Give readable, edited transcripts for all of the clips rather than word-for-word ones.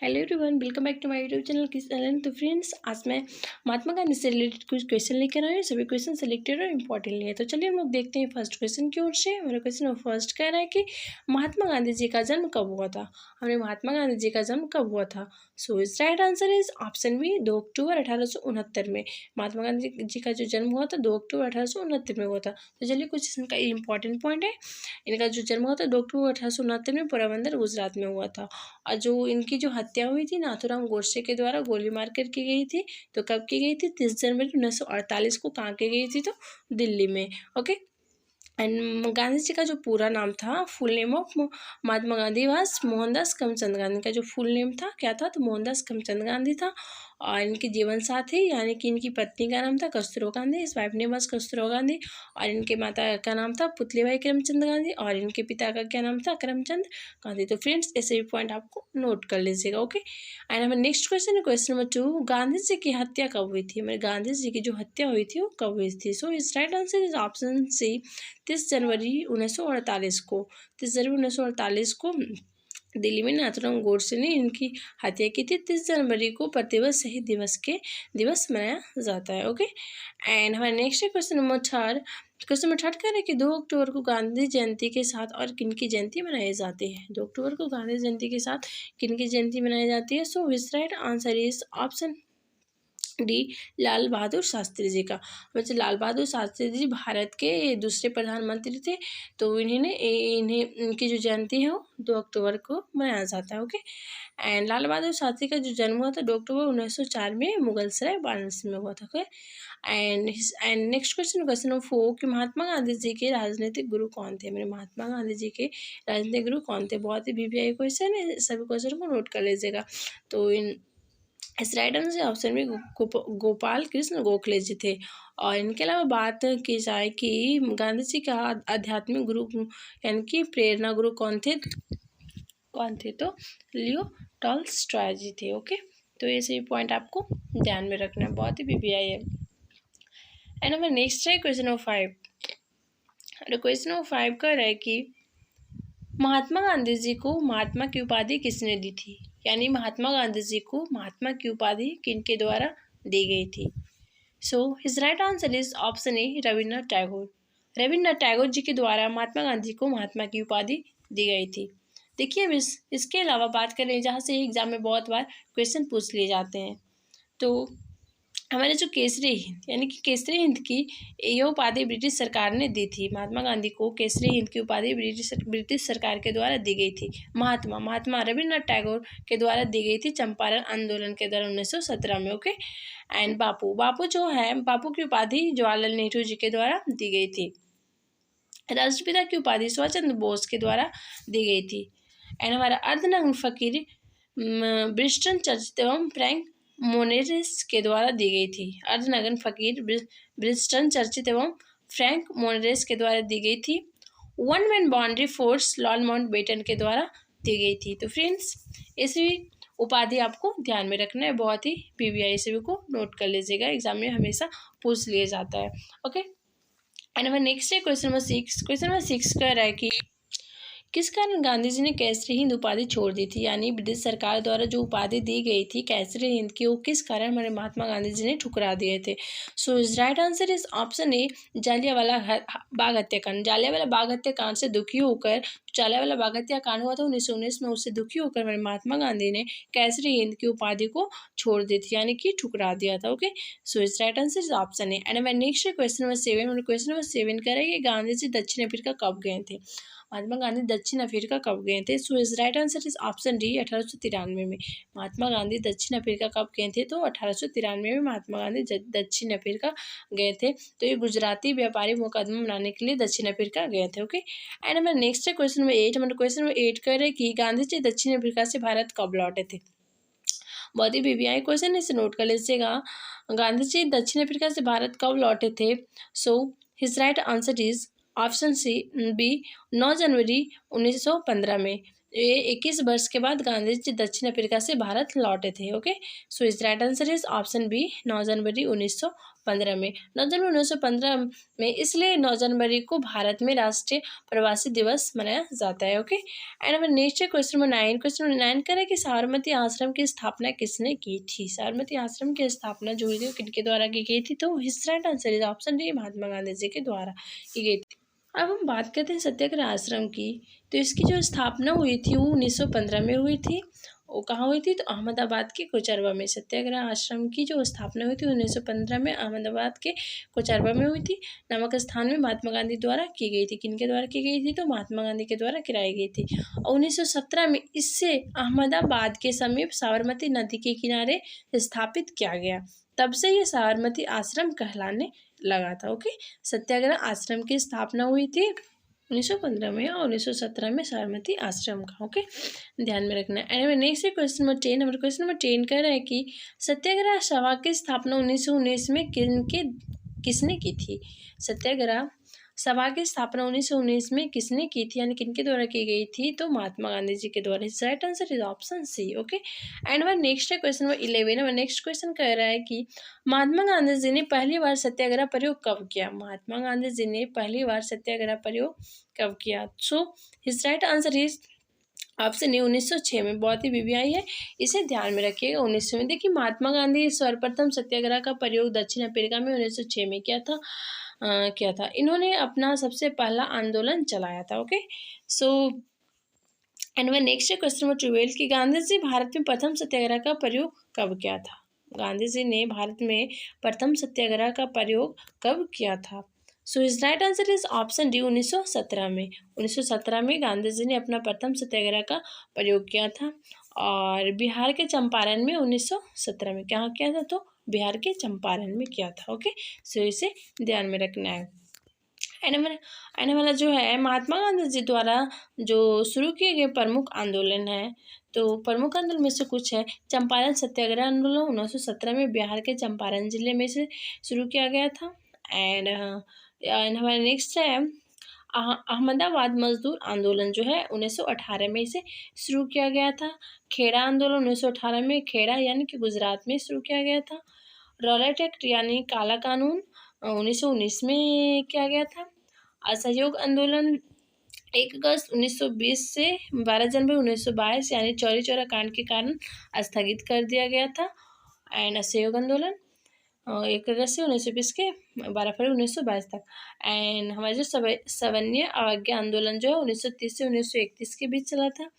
Hello everyone, welcome back to my YouTube channel किस channel. तो friends, आज मैं महात्मा गांधी से रिलेटेड कुछ क्वेश्चन लेकर आई हूँ। सभी क्वेश्चन सिलेक्टेड और इंपॉर्टेंट है। तो चलिए हम लोग देखते हैं फर्स्ट क्वेश्चन की ओर से। मेरा क्वेश्चन फर्स्ट कह रहा है कि महात्मा गांधी जी का जन्म कब हुआ था। हमें महात्मा गांधी जी का जन्म कब हुआ था। So is right answer is option B 2 October 1869 में। महात्मा गांधी जी का जो जन्म हुआ था 2 अक्टूबर 1869 में हुआ था। तो चलिए कुछ इनका इंपॉर्टेंट पॉइंट है। इनका जो जन्म हुआ था 2 अक्टूबर 1869 में पोरबंदर गुजरात में हुआ था। और जो इनकी जो हत्या हुई थी नाथूराम गोडसे के द्वारा गोली मार कर की गई थी। तो कब की गई थी? 30 जनवरी 1948 को। कहाँ की गई थी? तो दिल्ली में। ओके। एंड गांधी जी का जो पूरा नाम था, full name of Mahatma Gandhi वास मोहनदास करमचंद गांधी। का जो फुल नेम था क्या था? तो मोहनदास करमचंद गांधी था। और इनके जीवन साथी यानी कि इनकी पत्नी का नाम था कस्तूरबा गांधी। इस wife name was Kasturba Gandhi. और इनके माता का नाम था पुतलीबाई करमचंद गांधी। और इनके पिता का क्या नाम था? करमचंद गांधी। तो फ्रेंड्स, ऐसे भी पॉइंट आपको नोट कर लीजिएगा। ओके। एंड हमारा नेक्स्ट क्वेश्चन है क्वेश्चन नंबर 2। गांधी जी की हत्या कब हुई थी? हमारे गांधी जी की जो हत्या हुई थी वो कब हुई थी? So is right answer is option C 30 January 1948 को। 30 जनवरी 1948 को दिल्ली में नाथूराम गोडसे ने इनकी हत्या की थी। 30 जनवरी को प्रतिवर्ष शहीद दिवस मनाया जाता है। ओके। एंड हमारा नेक्स्ट है क्वेश्चन नंबर 3। क्वेश्चन नंबर 3 कह रहे हैं कि 2 अक्टूबर को गांधी जयंती के साथ और किन की जयंती मनाई जाती है। 2 अक्टूबर को गांधी जयंती के साथ किन की जयंती मनाई जाती है। So his right answer is option D Lal Bahadur Shastri ji का। वैसे लाल बहादुर शास्त्री जी भारत के दूसरे प्रधानमंत्री थे। तो इन्हें इनकी जो जयंती है वो 2 अक्टूबर को मनाया जाता है। ओके। एंड लाल बहादुर शास्त्री का जो जन्म हुआ था 2 अक्टूबर 1904 में मुगलसराय वाराणसी में हुआ था। Okay. And next question number 4 कि महात्मा गांधी जी के राजनीतिक गुरु कौन थे। मेरे महात्मा गांधी जी के राजनीतिक गुरु कौन थे? बहुत ही वीवीआई क्वेश्चन है, सभी क्वेश्चन को नोट कर लीजिएगा। तो इस राइट आंसर ऑप्शन में गोपाल कृष्ण गोखले जी थे। और इनके अलावा बात की जाए कि गांधी जी का आध्यात्मिक गुरु यानी कि प्रेरणा गुरु कौन थे? तो लियो टॉल्स्टॉय जी थे। ओके। तो ये सभी पॉइंट आपको ध्यान में रखना है, बहुत ही बीबीआई है। एंड हमारा नेक्स्ट है क्वेश्चन नंबर 5। क्वेश्चन नंबर 5 का है कि महात्मा गांधी जी को महात्मा की उपाधि किसने दी थी? यानी महात्मा गांधी जी को महात्मा की उपाधि किनके द्वारा दी गई थी। So his right answer is option A Rabindranath Tagore. Rabindranath Tagore ji के द्वारा महात्मा गांधी को महात्मा की उपाधि दी गई थी। देखिए अब इसके अलावा बात करें जहाँ से एग्जाम में बहुत बार क्वेश्चन पूछ लिए जाते हैं। तो हमारे जो केसरी हिंद यानी कि केसरी हिंद की ये उपाधि ब्रिटिश सरकार ने दी थी। महात्मा गांधी को केसरी हिंद की उपाधि ब्रिटिश सरकार के द्वारा दी गई थी। महात्मा रविन्द्रनाथ टैगोर के द्वारा दी गई थी चंपारण आंदोलन के दौरान 1917 में। ओके। एंड बापू जो है, बापू की उपाधि जवाहरलाल नेहरू जी के द्वारा दी गई थी। राष्ट्रपिता की उपाधि सुभाष चंद्र बोस के द्वारा दी गई थी। एंड हमारा अर्धनग्न फकीर ब्रिस्टन चर्चित एवं फ्रैंक मोनेरेस के द्वारा दी गई थी। अर्धनग्न फकीर ब्रिस्टन चर्चित एवं फ्रैंक मोनेरेस के द्वारा दी गई थी। One man boundary force Lord Mountbatten के द्वारा दी गई थी। तो फ्रेंड्स, ऐसी उपाधि आपको ध्यान में रखना है, बहुत ही पीवीआई सभी को नोट कर लीजिएगा, एग्जाम में हमेशा पूछ लिया जाता है। ओके। एंड हमारा नेक्स्ट है क्वेश्चन नंबर 6। क्वेश्चन नंबर 6 कह रहा है कि किस कारण गांधी जी ने केसरी हिंद उपाधि छोड़ दी थी। यानी ब्रिटिश सरकार द्वारा जो उपाधि दी गई थी केसरी हिंद की, वो किस कारण हमारे महात्मा गांधी जी ने ठुकरा दिए थे। So is right answer is option A Jallianwala Bagh हत्याकांड। जालियांवाला बाग हत्याकांड से दुखी होकर, जालियांवाला बाग हत्याकांड हुआ था 1919 में, उससे दुखी होकर हमारे महात्मा गांधी ने केसरी हिंद की उपाधि को छोड़ दी थी, यानी कि ठुकरा दिया था। Okay. So is right answer is option A. And हमारे next question number 7। Question number 7 करेंगे गांधी जी दक्षिण अफ्रीका कब गए थे। महात्मा गांधी दक्षिण अफ्रीका कब गए थे। So is right answer is option D 1893 में। महात्मा गांधी दक्षिण अफ्रीका कब गए थे? तो 1893 में महात्मा गांधी दक्षिण अफ्रीका गए थे। तो ये गुजराती व्यापारी मुकदमा बनाने के लिए दक्षिण अफ्रीका गए थे। ओके। एंड हमारा नेक्स्ट है क्वेश्चन नंबर 8। हमारे क्वेश्चन नंबर 8 कह रहे हैं कि गांधी जी दक्षिण अफ्रीका से भारत कब लौटे थे। बहुत ही वीवीआई क्वेश्चन, इसे नोट कर लीजिएगा। गांधी जी दक्षिण अफ्रीका से भारत कब लौटे थे। So his right answer is option C B 9 January 1915 में। ये 21 वर्ष के बाद गांधी जी दक्षिण अफ्रीका से भारत लौटे थे। Okay, so is right answer is option B 9 January 1915 में। 9 जनवरी 1915 में इसलिए 9 जनवरी को भारत में राष्ट्रीय प्रवासी दिवस मनाया जाता है। ओके, एंड हमारे next question number 9। Question number 9 कह रहे हैं कि साबरमती आश्रम की स्थापना किसने की थी। साबरमती आश्रम की स्थापना जो हुई थी वो किनके द्वारा की गई थी, तो इस right answer is option D Mahatma Gandhi ji के द्वारा की गई थी। अब हम बात करते हैं सत्याग्रह आश्रम की। तो इसकी जो स्थापना हुई थी वो 1915 में हुई थी। वो कहाँ हुई थी, तो अहमदाबाद के कोचरबा में। सत्याग्रह आश्रम की जो स्थापना हुई थी 1915 में अहमदाबाद के कोचरबा में हुई थी। नामक स्थान में महात्मा गांधी द्वारा की गई थी। किनके द्वारा की गई थी, तो महात्मा गांधी के द्वारा कराई गई थी। और 1917 में इससे अहमदाबाद के समीप साबरमती नदी के किनारे स्थापित किया गया। तब से ये साबरमती आश्रम कहलाने लगा था। ओके, सत्याग्रह आश्रम की स्थापना हुई थी 1915 में और 1917 में साबरमती आश्रम का। ओके, ध्यान में रखना है। And next question number 10। हमारे क्वेश्चन नंबर 10 कह रहा है कि सत्याग्रह सभा की स्थापना 1919 में किसने की थी। सत्याग्रह सभा की स्थापना 1919 में किसने की थी, यानी किनके द्वारा की गई थी, तो महात्मा गांधी जी के द्वारा। Right answer is option C. Okay, and हमारा नेक्स्ट है क्वेश्चन नंबर 11। हमारा नेक्स्ट क्वेश्चन कह रहा है कि महात्मा गांधी जी ने पहली बार सत्याग्रह प्रयोग कब किया। महात्मा गांधी जी ने पहली बार सत्याग्रह प्रयोग कब किया। सो his right answer is option ए 1906 में। बहुत ही वीवीआई है, इसे ध्यान में रखिएगा। 1900 में देखिए महात्मा गांधी सर्वप्रथम सत्याग्रह का प्रयोग दक्षिण अफ्रीका में 1906 में किया था। इन्होंने अपना सबसे पहला आंदोलन चलाया था। Okay, so and way next question number 12 कि गांधी जी भारत में प्रथम सत्याग्रह का प्रयोग कब किया था। गांधी जी ने भारत में प्रथम सत्याग्रह का प्रयोग कब किया था। So is right answer is option D 1917 में। 1917 में गांधी जी ने अपना प्रथम सत्याग्रह का प्रयोग किया था। और बिहार के चंपारण में 1917 में क्या किया था, तो बिहार के चंपारण में किया था। ओके, सो इसे ध्यान में रखना है। आने वाला जो है महात्मा गांधी जी द्वारा जो शुरू किए गए प्रमुख आंदोलन है, तो प्रमुख आंदोलन में से कुछ है चंपारण सत्याग्रह आंदोलन 1917 में बिहार के चंपारण जिले में से शुरू किया गया था। एंड हमारा नेक्स्ट है अहमदाबाद मजदूर आंदोलन जो है 1918 में इसे शुरू किया गया था। खेड़ा आंदोलन 1918 में खेड़ा यानी कि गुजरात में शुरू किया गया था। रॉलेट एक्ट यानी काला कानून 1919 में किया गया था। असहयोग आंदोलन 1 अगस्त 1920 से 12 जनवरी 1922 यानी चौरी चौरा कांड के कारण स्थगित कर दिया गया था। एंड असहयोग आंदोलन 1 अगस्त से 1920 के 12 फरवरी 1922 तक। एंड हमारा जो सवर्ण अवज्ञा आंदोलन जो है 1930 से 1931 के बीच चला था।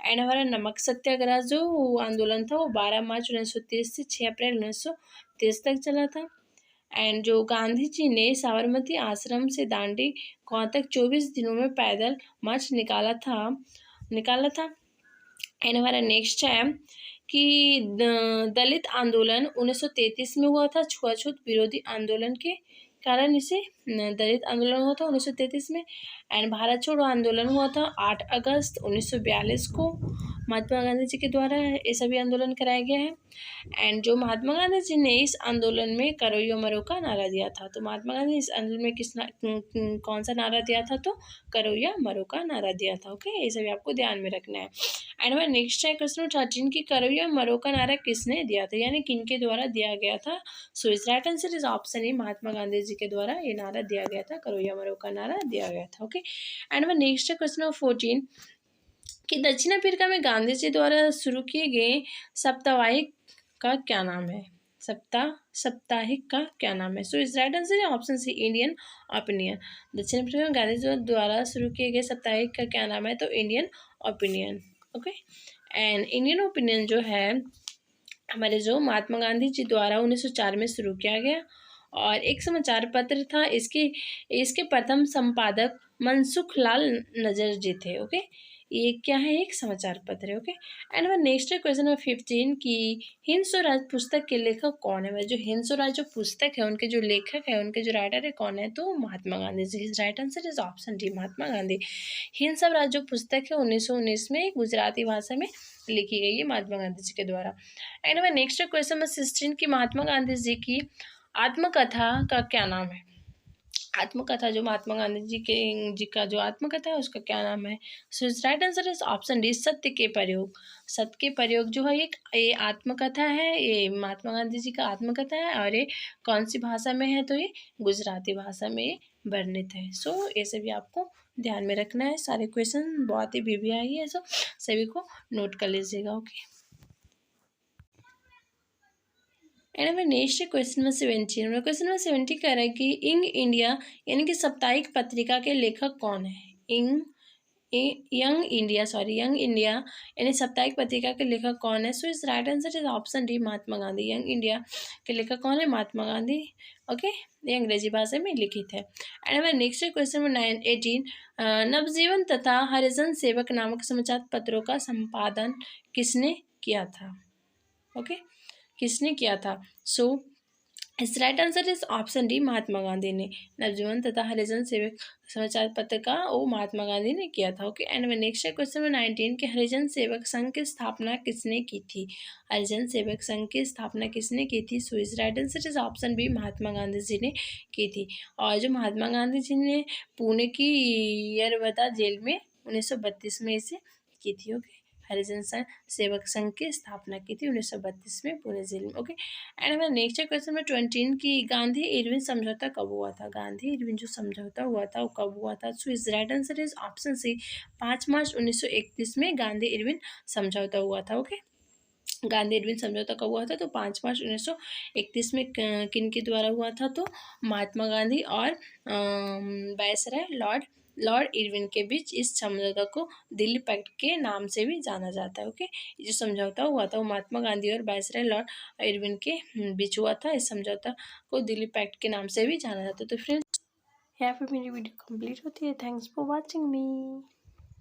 एंड हमारा नमक सत्याग्रह जो आंदोलन था वो 12 मार्च 1930 से 6 अप्रैल 1930 तक चला था। एंड जो गांधी जी ने साबरमती आश्रम से दांडी गांव तक 24 दिनों में पैदल मार्च निकाला था। एंड हमारा नेक्स्ट है कि दलित आंदोलन 1933 में हुआ था। छुआछूत विरोधी आंदोलन के कारण इसे दलित आंदोलन हुआ था 1933 में। एंड भारत छोड़ो आंदोलन हुआ था 8 अगस्त 1942 को महात्मा गांधी जी के द्वारा ये सभी आंदोलन कराया गया है। एंड जो महात्मा गांधी जी ने इस आंदोलन में करो या मरो का नारा दिया था, तो महात्मा गांधी इस आंदोलन में कौन सा नारा दिया था, तो करो या मरो का नारा दिया था। ओके, ये सभी आपको ध्यान में रखना है। एंड हमारा नेक्स्ट है क्वेश्चन 13 की करो या मरो का नारा किसने दिया था, यानी किनके द्वारा दिया गया था। So is right answer is option A Mahatma Gandhi ji के द्वारा ये नारा दिया गया था, करो या मरो का नारा दिया गया था। ओके, एंड हमारा नेक्स्ट है क्वेश्चन 14 कि दक्षिण अफ्रीका में गांधी जी द्वारा शुरू किए गए साप्ताहिक का क्या नाम है। साप्ताहिक का क्या नाम है। सो इस राइट आंसर है ऑप्शन सी इंडियन ओपिनियन। दक्षिण अफ्रीका में गांधी जी द्वारा शुरू किए गए साप्ताहिक का क्या नाम है, तो Indian opinion. Okay, and Indian opinion जो है हमारे जो महात्मा गांधी जी द्वारा 1904 में शुरू किया गया और एक समाचार पत्र था। इसके प्रथम संपादक मनसुख लाल नजर जी थे। ओके, ये क्या है, एक समाचार पत्र है। Okay, and next question number 15 की हिंद स्वराज पुस्तक के लेखक कौन है। जो हिंद स्वराज जो पुस्तक है उनके जो लेखक है, उनके जो राइटर है कौन है, तो Mahatma Gandhi ji. Right answer is option D Mahatma Gandhi. Hind Swaraj जो पुस्तक है 1919 में गुजराती भाषा में लिखी गई है महात्मा गांधी जी के द्वारा। एंड नेक्स्ट क्वेश्चन नंबर 16 की महात्मा गांधी जी की आत्मकथा का क्या नाम है। आत्मकथा जो महात्मा गांधी जी का जो आत्मकथा है उसका क्या नाम है? सो is right answer is option D, सत्य के प्रयोग। सत्य के प्रयोग जो है ये आत्मकथा है, ये महात्मा गांधी जी का आत्मकथा है, और ये कौन सी भाषा में है? तो ये गुजराती भाषा में ये वर्णित है। सो ये सभी आपको ध्यान में रखना है। सारे क्वेश्चन बहुत ही भी आई है, सो सभी को नोट कर लीजिएगा। ओके, एंड हमें नेक्स्ट क्वेश्चन नंबर 70। हमारा क्वेश्चन नंबर 70 कह रहा है कि इंग इंडिया यानी कि साप्ताहिक पत्रिका के लेखक कौन है? इंग यंग इंडिया यानी साप्ताहिक पत्रिका के लेखक कौन है? सो is right answer is option D, Mahatma Gandhi. Young India के लेखक कौन है? महात्मा गांधी। ओके, ये अंग्रेजी भाषा में लिखित है। एंड हमारे नेक्स्ट क्वेश्चन नंबर 18, नवजीवन तथा हरिजन सेवक नामक समाचार पत्रों का संपादन किसने किया था? ओके, किसने किया था? So is right answer is option D, Mahatma Gandhi ने। नवजीवन तथा हरिजन सेवक समाचार पत्र का वो महात्मा गांधी ने किया था। Okay, and next question number 19 के हरिजन सेवक संघ की स्थापना किसने की थी? हरिजन सेवक संघ की स्थापना किसने की थी? So is right answer is option B, Mahatma Gandhi ji ने की थी। और जो महात्मा गांधी जी ने पुणे की यरवदा जेल में 1932 में इसे की थी। ओके, हरिजन सेवक संघ की स्थापना की थी 1932 में पुणे जेल में। ओके, एंड हमारा नेक्स्ट क्वेश्चन में 20 की गांधी इरविन समझौता कब हुआ था? गांधी इरविन जो समझौता हुआ था वो कब हुआ था? So is right answer is option C, 5 March 1931 में गांधी इरविन समझौता हुआ था। ओके, गांधी इरविन समझौता कब हुआ था? तो 5 मार्च 1931 में किन के द्वारा हुआ था? तो महात्मा गांधी और वायसराय लॉर्ड इरविन के बीच इस समझौता को दिल्ली पैक्ट के नाम से भी जाना जाता है। ओके, ये जो समझौता हुआ था वो महात्मा गांधी और वायसराय लॉर्ड इरविन के बीच हुआ था। इस समझौता को दिल्ली पैक्ट के नाम से भी जाना जाता है। तो फ्रेंड्स, यहाँ पे मेरी वीडियो कंप्लीट होती है। Thanks for watching me.